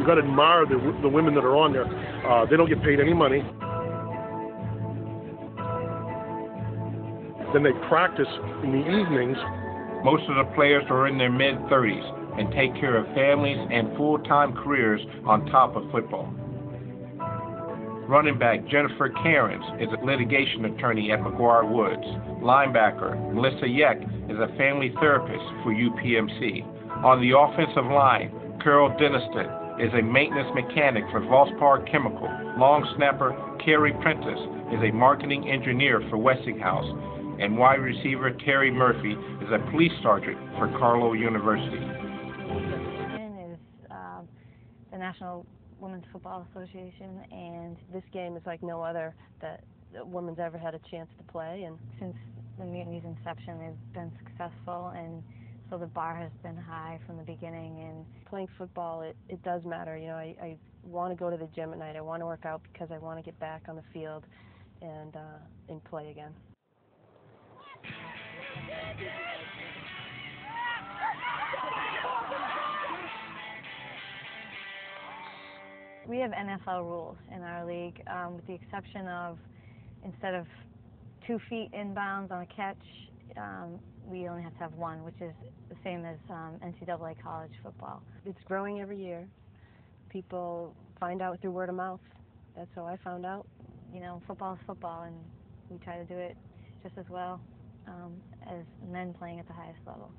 You got to admire the women that are on there. They don't get paid any money. Then they practice in the evenings. Most of the players are in their mid-30s and take care of families and full-time careers on top of football. Running back Jennifer Cairns is a litigation attorney at McGuire Woods. Linebacker Melissa Yeck is a family therapist for UPMC. On the offensive line, Carol Denniston is a maintenance mechanic for Valspar Chemical. Long snapper Carrie Prentice is a marketing engineer for Westinghouse. And wide receiver Terry Murphy is a police sergeant for Carlow University. Is the National Women's Football Association, and this game is like no other that a woman's ever had a chance to play. And since the Mutiny's inception, they've been successful, and so the bar has been high from the beginning. And playing football, it does matter. You know, I want to go to the gym at night. I want to work out because I want to get back on the field and play again. We have NFL rules in our league, with the exception of instead of 2 feet inbounds on a catch, we only have to have 1, which is the same as NCAA college football. It's growing every year. People find out through word of mouth. That's how I found out. You know, football is football, and we try to do it just as well as men playing at the highest level.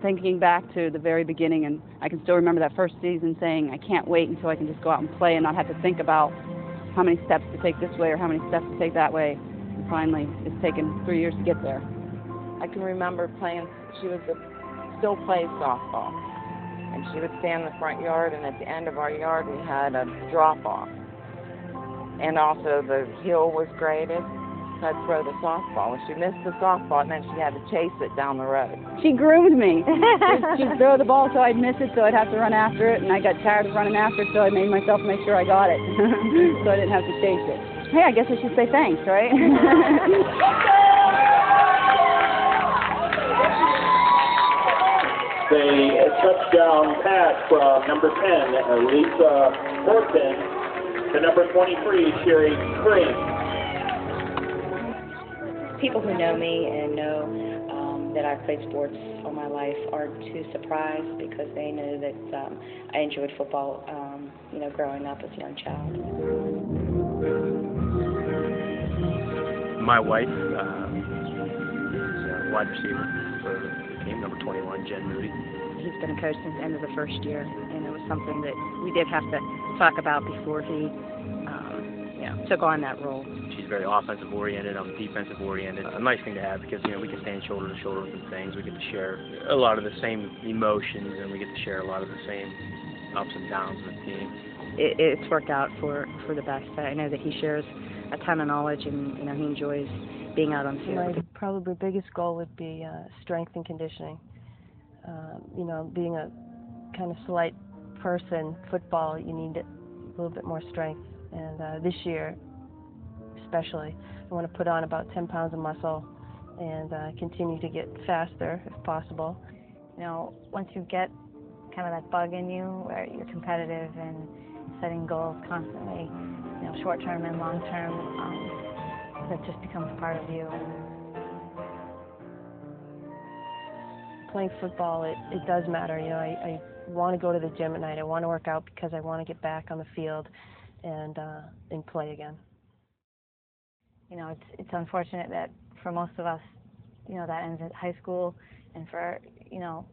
Thinking back to the very beginning, and I can still remember that first season saying, I can't wait until I can just go out and play and not have to think about how many steps to take this way or how many steps to take that way. And finally, it's taken 3 years to get there. I can remember playing, still plays softball. And she would stand in the front yard, and at the end of our yard we had a drop-off. And also the hill was graded. So I'd throw the softball. If she missed the softball, it meant she had to chase it down the road. She groomed me. She'd throw the ball so I'd miss it, so I'd have to run after it, and I got tired of running after it, so I made myself make sure I got it, so I didn't have to chase it. Hey, I guess I should say thanks, right? A touchdown pass from number 10, Lisa Horton, to number 23, Sherry Spring. People who know me and know that I've played sports all my life aren't too surprised because they know that I enjoyed football, you know, growing up as a young child. My wife is a wide receiver for the team, number 21, Jen Moody. He's been a coach since the end of the first year, and it was something that we did have to talk about before he took on that role. She's very offensive oriented, I'm defensive oriented. A nice thing to have because, you know, we can stand shoulder to shoulder with some things. We get to share a lot of the same emotions, and we get to share a lot of the same ups and downs with the team. It's worked out for the best. I know that he shares a ton of knowledge, and, you know, he enjoys being out on the field. My probably biggest goal would be strength and conditioning. You know, being a kind of slight person, football, you need a little bit more strength. And this year, especially, I want to put on about 10 pounds of muscle and continue to get faster if possible. You know, once you get kind of that bug in you where you're competitive and setting goals constantly, you know, short-term and long-term, that just becomes part of you. Playing football, it does matter. You know, I want to go to the gym at night. I want to work out because I want to get back on the field and play again. You know, it's unfortunate that for most of us, you know, that ends at high school, and for, you know,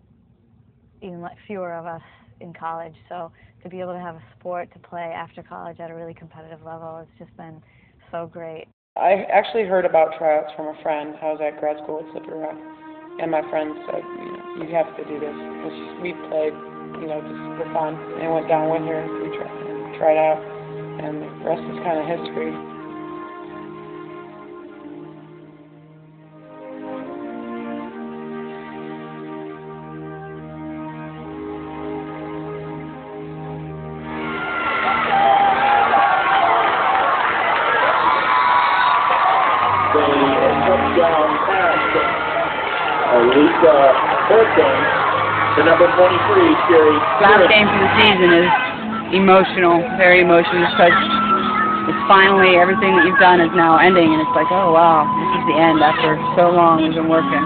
even like fewer of us in college. So to be able to have a sport to play after college at a really competitive level, it's just been so great. I actually heard about tryouts from a friend. I was at grad school at Slippery Rock, and my friend said, you know, you have to do this. We played, you know, just for fun, and went down with her and we tried out, and the rest is kind of history. touchdown pass from Lisa Horton to number 23, Sherry. Last game for the season is emotional, very emotional, because it's finally everything that you've done is now ending, and it's like, oh wow, this is the end after so long we've been working.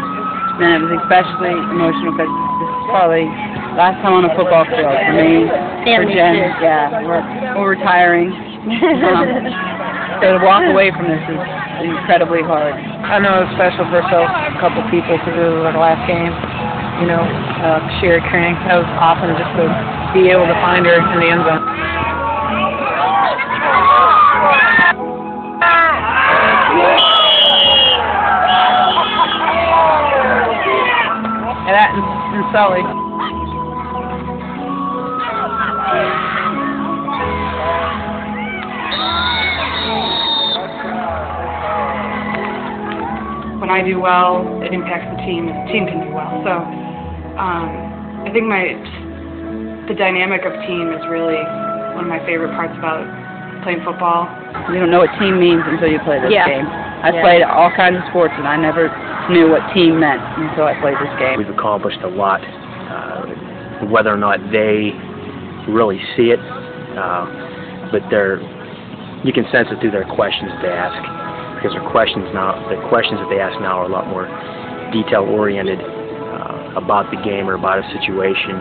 And it was especially emotional because this is probably last time on a football field for me, for Jen. Yeah, we're retiring. So to walk away from this is incredibly hard. I know it's special for a couple people because it was our last game. You know, Sherry Crane. That was awesome just to be able to find her in the end zone. And that and Sully. When I do well, it impacts the team, and the team can do well. So I think the dynamic of team is really one of my favorite parts about playing football. You don't know what team means until you play this game. I played all kinds of sports, and I never knew what team meant until I played this game. We've accomplished a lot. Whether or not they really see it, but you can sense it through their questions they ask, because the questions that they ask now are a lot more detail-oriented about the game or about a situation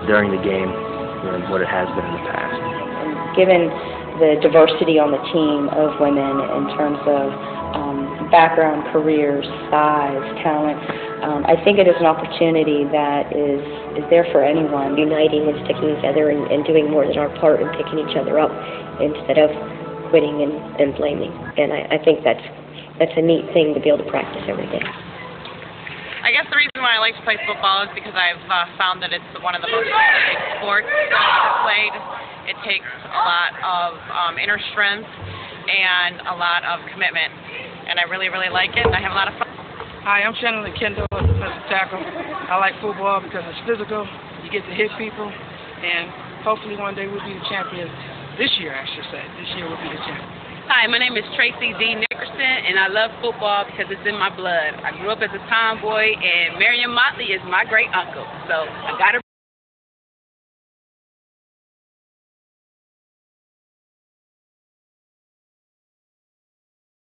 during the game than what it has been in the past. And given the diversity on the team of women in terms of background, careers, size, talent, I think it is an opportunity that is there for anyone. Uniting and sticking together and doing more than our part and picking each other up instead of quitting and blaming. And I think that's a neat thing to be able to practice every day. I guess the reason why I like to play football is because I've found that it's one of the most athletic sports I've played. It takes a lot of inner strength and a lot of commitment, and I really, really like it, and I have a lot of fun. Hi, I'm Shannon Kendall, defensive tackle. I like football because it's physical. You get to hit people, and hopefully one day we'll be the champions. This year, I should say. This year we'll be the champions. Hi, my name is Tracy D. Nickerson, and I love football because it's in my blood. I grew up as a tomboy, and Marion Motley is my great uncle, so I got to